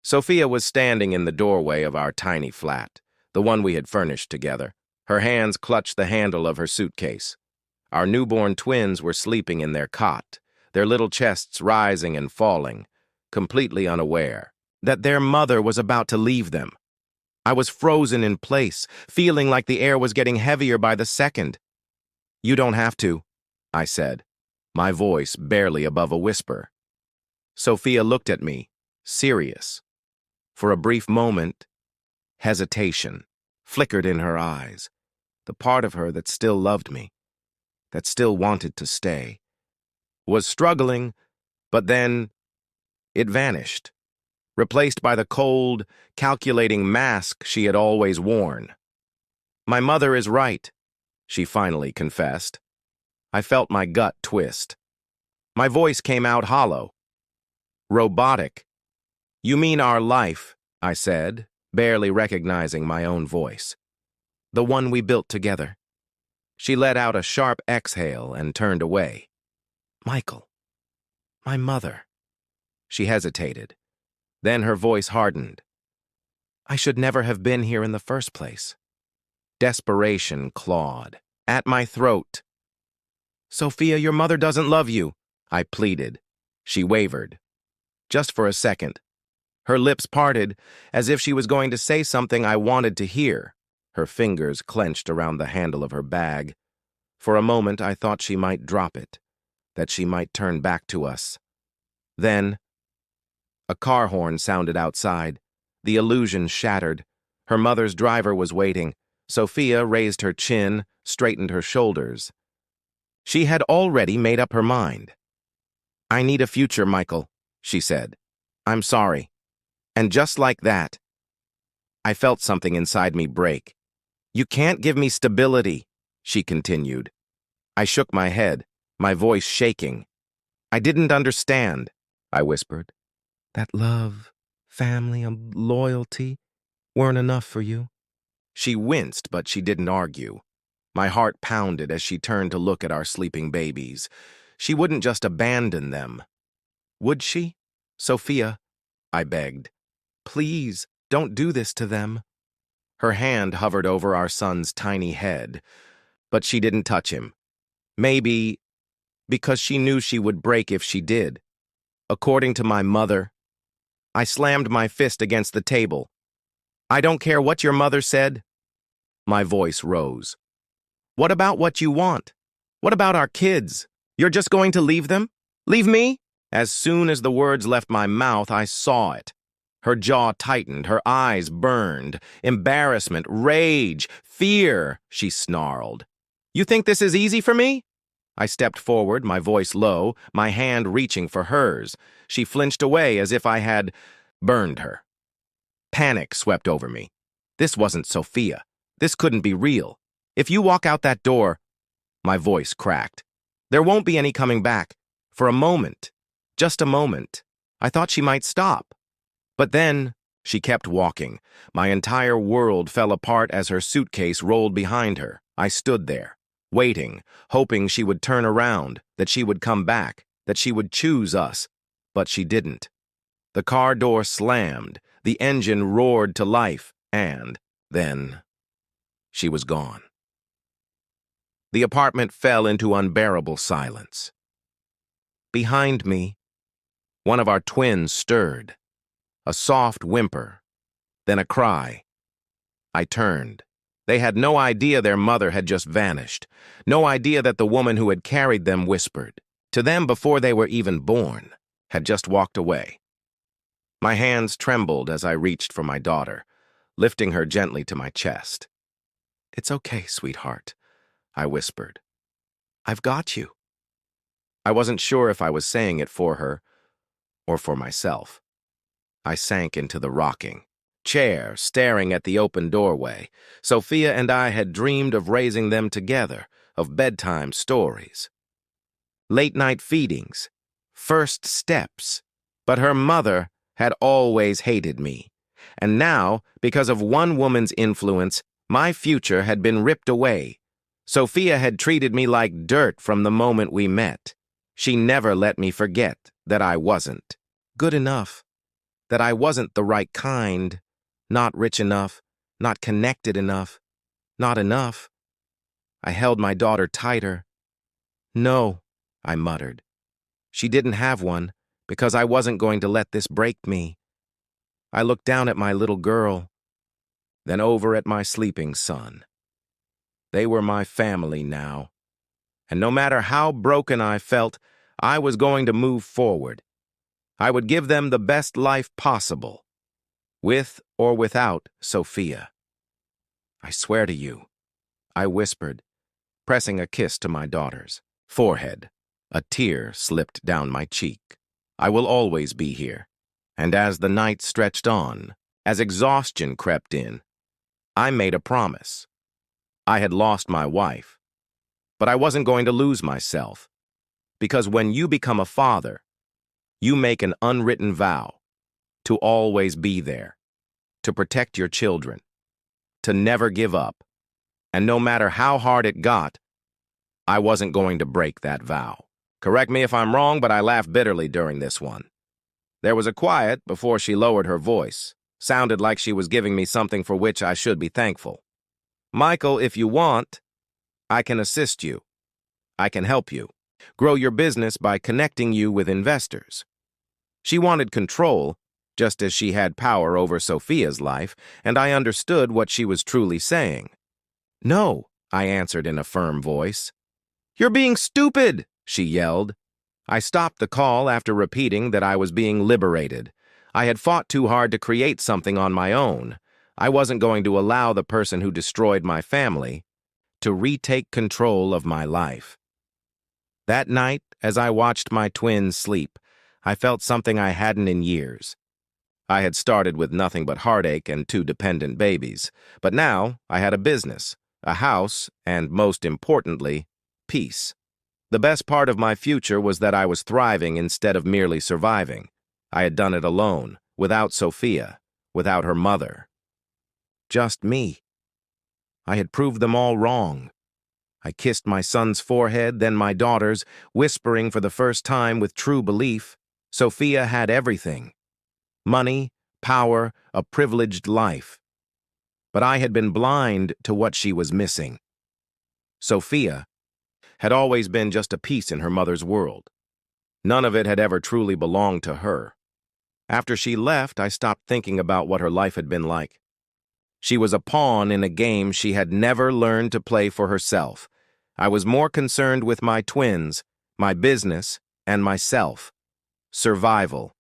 Sophia was standing in the doorway of our tiny flat, the one we had furnished together. Her hands clutched the handle of her suitcase. Our newborn twins were sleeping in their cot, their little chests rising and falling, completely unaware that their mother was about to leave them. I was frozen in place, feeling like the air was getting heavier by the second. "You don't have to," I said, my voice barely above a whisper. Sophia looked at me, serious. For a brief moment, hesitation flickered in her eyes, the part of her that still loved me, that still wanted to stay, was struggling, but then it vanished, replaced by the cold, calculating mask she had always worn. "My mother is right," she finally confessed. I felt my gut twist. My voice came out hollow. "Robotic. You mean our life," I said, barely recognizing my own voice. "The one we built together." She let out a sharp exhale and turned away. "Michael, my mother." She hesitated. Then her voice hardened. "I should never have been here in the first place." Desperation clawed at my throat. "Sophia, your mother doesn't love you," I pleaded. She wavered. Just for a second. Her lips parted, as if she was going to say something I wanted to hear. Her fingers clenched around the handle of her bag. For a moment, I thought she might drop it, that she might turn back to us. Then, a car horn sounded outside. The illusion shattered. Her mother's driver was waiting. Sophia raised her chin, straightened her shoulders. She had already made up her mind. "I need a future, Michael," she said. "I'm sorry." And just like that, I felt something inside me break. "You can't give me stability," she continued. I shook my head, my voice shaking. "I didn't understand," I whispered. "That love, family, and loyalty weren't enough for you?" She winced, but she didn't argue. My heart pounded as she turned to look at our sleeping babies. She wouldn't just abandon them. Would she? "Sophia," I begged. "Please, don't do this to them." Her hand hovered over our son's tiny head, but she didn't touch him. Maybe because she knew she would break if she did. According to my mother, I slammed my fist against the table. "I don't care what your mother said." My voice rose. "What about what you want? What about our kids? You're just going to leave them? Leave me?" As soon as the words left my mouth, I saw it. Her jaw tightened, her eyes burned. Embarrassment, rage, fear, she snarled. "You think this is easy for me?" I stepped forward, my voice low, my hand reaching for hers. She flinched away as if I had burned her. Panic swept over me. This wasn't Sophia. This couldn't be real. "If you walk out that door," my voice cracked, "there won't be any coming back." For a moment, just a moment, I thought she might stop. But then, she kept walking. My entire world fell apart as her suitcase rolled behind her. I stood there, waiting, hoping she would turn around, that she would come back, that she would choose us. But she didn't. The car door slammed, the engine roared to life, and then she was gone. The apartment fell into unbearable silence. Behind me, one of our twins stirred. A soft whimper, then a cry. I turned. They had no idea their mother had just vanished, no idea that the woman who had carried them whispered, to them before they were even born, had just walked away. My hands trembled as I reached for my daughter, lifting her gently to my chest. "It's okay, sweetheart," I whispered. "I've got you." I wasn't sure if I was saying it for her or for myself. I sank into the rocking chair, staring at the open doorway. Sophia and I had dreamed of raising them together, of bedtime stories, late-night feedings, first steps. But her mother had always hated me. And now, because of one woman's influence, my future had been ripped away. Sophia had treated me like dirt from the moment we met. She never let me forget that I wasn't good enough. that I wasn't the right kind, not rich enough, not connected enough, not enough. I held my daughter tighter. No, I muttered. She didn't have one because I wasn't going to let this break me. I looked down at my little girl, then over at my sleeping son. They were my family now, and no matter how broken I felt, I was going to move forward. I would give them the best life possible, with or without Sophia. I swear to you, I whispered, pressing a kiss to my daughter's forehead. A tear slipped down my cheek. I will always be here. And as the night stretched on, as exhaustion crept in, I made a promise. I had lost my wife, but I wasn't going to lose myself. Because when you become a father, you make an unwritten vow to always be there, to protect your children, to never give up. And no matter how hard it got, I wasn't going to break that vow. Correct me if I'm wrong, but I laughed bitterly during this one. There was a quiet before she lowered her voice. Sounded like she was giving me something for which I should be thankful. Michael, if you want, I can assist you. I can help you. Grow your business by connecting you with investors. She wanted control, just as she had power over Sophia's life, and I understood what she was truly saying. No, I answered in a firm voice. You're being stupid, she yelled. I stopped the call after repeating that I was being liberated. I had fought too hard to create something on my own. I wasn't going to allow the person who destroyed my family to retake control of my life. That night, as I watched my twins sleep, I felt something I hadn't in years. I had started with nothing but heartache and 2 dependent babies, but now I had a business, a house, and most importantly, peace. The best part of my future was that I was thriving instead of merely surviving. I had done it alone, without Sophia, without her mother. Just me. I had proved them all wrong. I kissed my son's forehead, then my daughter's, whispering for the first time with true belief, Sophia had everything. Money, power, a privileged life. But I had been blind to what she was missing. Sophia had always been just a piece in her mother's world. None of it had ever truly belonged to her. After she left, I stopped thinking about what her life had been like. She was a pawn in a game she had never learned to play for herself. I was more concerned with my twins, my business, and myself. Survival.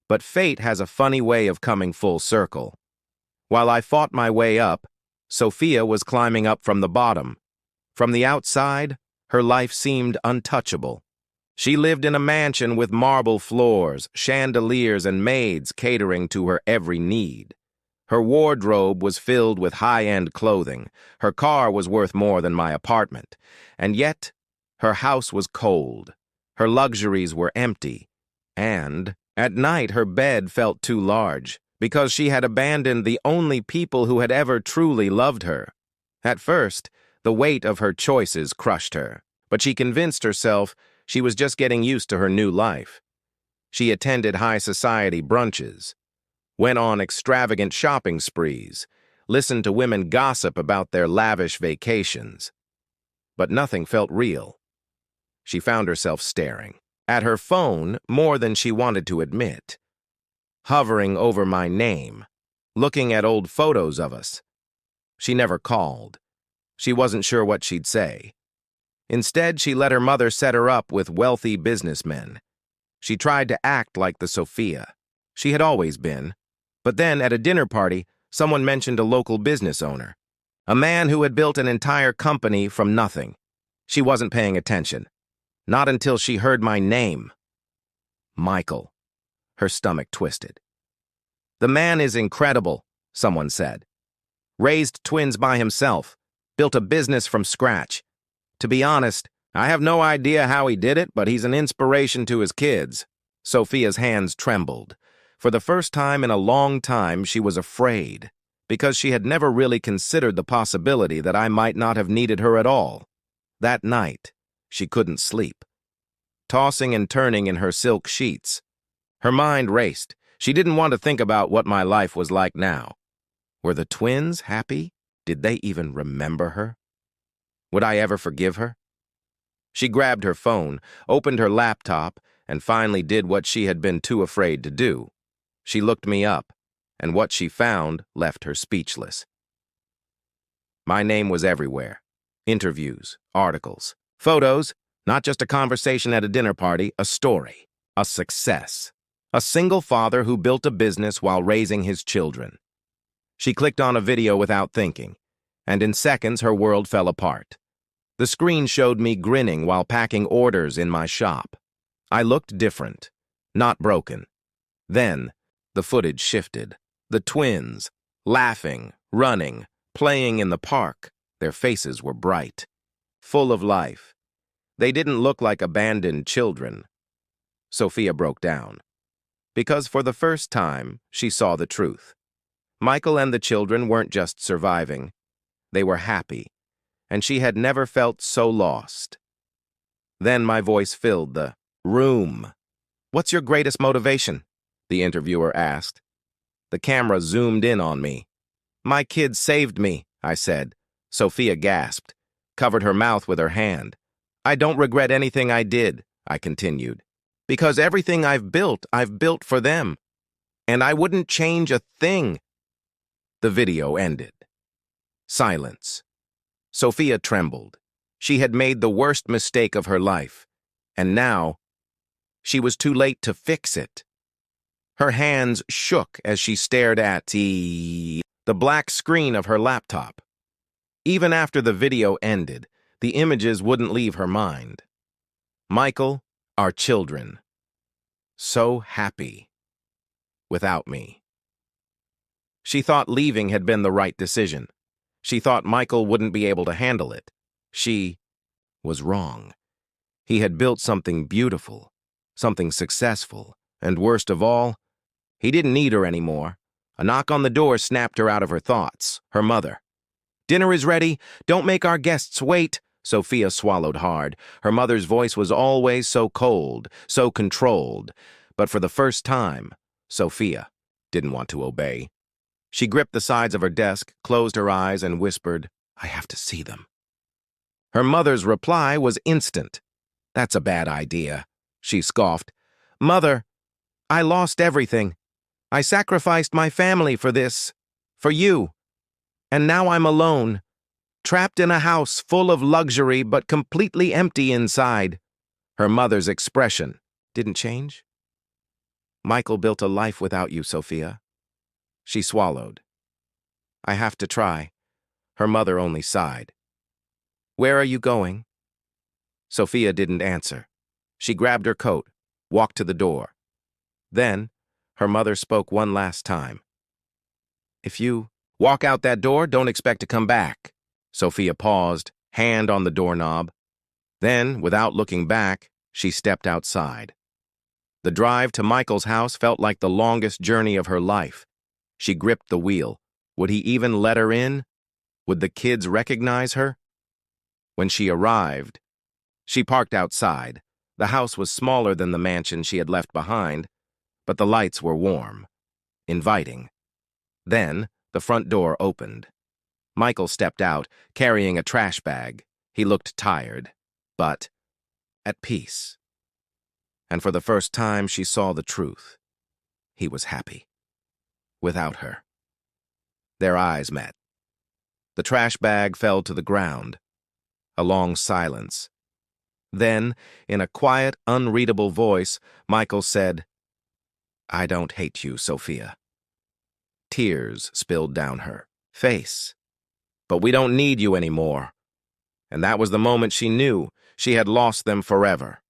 But fate has a funny way of coming full circle. While I fought my way up, Sophia was climbing up from the bottom. From the outside, her life seemed untouchable. She lived in a mansion with marble floors, chandeliers, and maids catering to her every need. Her wardrobe was filled with high-end clothing. Her car was worth more than my apartment. And yet, her house was cold. Her luxuries were empty. And, at night, her bed felt too large, because she had abandoned the only people who had ever truly loved her. At first, the weight of her choices crushed her, but she convinced herself she was just getting used to her new life. She attended high society brunches, went on extravagant shopping sprees, listened to women gossip about their lavish vacations. But nothing felt real. She found herself staring at her phone more than she wanted to admit, hovering over my name, looking at old photos of us. She never called. She wasn't sure what she'd say. Instead, she let her mother set her up with wealthy businessmen. She tried to act like the Sophia she had always been. But then, at a dinner party, someone mentioned a local business owner, a man who had built an entire company from nothing. She wasn't paying attention. Not until she heard my name. Michael. Her stomach twisted. The man is incredible, someone said. Raised twins by himself. Built a business from scratch. To be honest, I have no idea how he did it, but he's an inspiration to his kids. Sophia's hands trembled. For the first time in a long time, she was afraid, because she had never really considered the possibility that I might not have needed her at all. That night, she couldn't sleep. Tossing and turning in her silk sheets, her mind raced. She didn't want to think about what my life was like now. Were the twins happy? Did they even remember her? Would I ever forgive her? She grabbed her phone, opened her laptop, and finally did what she had been too afraid to do. She looked me up, and what she found left her speechless. My name was everywhere. Interviews, articles, photos, not just a conversation at a dinner party, a story, a success. A single father who built a business while raising his children. She clicked on a video without thinking, and in seconds her world fell apart. The screen showed me grinning while packing orders in my shop. I looked different, not broken. Then, the footage shifted. The twins, laughing, running, playing in the park. Their faces were bright, full of life. They didn't look like abandoned children. Sophia broke down. Because for the first time, she saw the truth. Michael and the children weren't just surviving. They were happy, and she had never felt so lost. Then my voice filled the room. "What's your greatest motivation?" the interviewer asked. The camera zoomed in on me. "My kids saved me," I said. Sophia gasped, covered her mouth with her hand. "I don't regret anything I did," I continued. "Because everything I've built for them. And I wouldn't change a thing." The video ended. Silence. Sophia trembled. She had made the worst mistake of her life, and now she was too late to fix it. Her hands shook as she stared at the black screen of her laptop. Even after the video ended, the images wouldn't leave her mind. Michael, our children, so happy without me. She thought leaving had been the right decision. She thought Michael wouldn't be able to handle it. She was wrong. He had built something beautiful, something successful, and worst of all, he didn't need her anymore. A knock on the door snapped her out of her thoughts. Her mother. "Dinner is ready. Don't make our guests wait." Sophia swallowed hard. Her mother's voice was always so cold, so controlled. But for the first time, Sophia didn't want to obey. She gripped the sides of her desk, closed her eyes, and whispered, "I have to see them." Her mother's reply was instant. "That's a bad idea," she scoffed. "Mother, I lost everything. I sacrificed my family for this, for you. And now I'm alone, trapped in a house full of luxury but completely empty inside." Her mother's expression didn't change. "Michael built a life without you, Sophia." She swallowed. "I have to try." Her mother only sighed. "Where are you going?" Sophia didn't answer. She grabbed her coat, walked to the door. Then, her mother spoke one last time. "If you walk out that door, don't expect to come back." Sophia paused, hand on the doorknob. Then, without looking back, she stepped outside. The drive to Michael's house felt like the longest journey of her life. She gripped the wheel. Would he even let her in? Would the kids recognize her? When she arrived, she parked outside. The house was smaller than the mansion she had left behind, but the lights were warm, inviting. Then, the front door opened. Michael stepped out, carrying a trash bag. He looked tired, but at peace. And for the first time, she saw the truth. He was happy. Without her. Their eyes met. The trash bag fell to the ground. A long silence. Then, in a quiet, unreadable voice, Michael said, "I don't hate you, Sophia." Tears spilled down her face. "But we don't need you anymore." And that was the moment she knew she had lost them forever.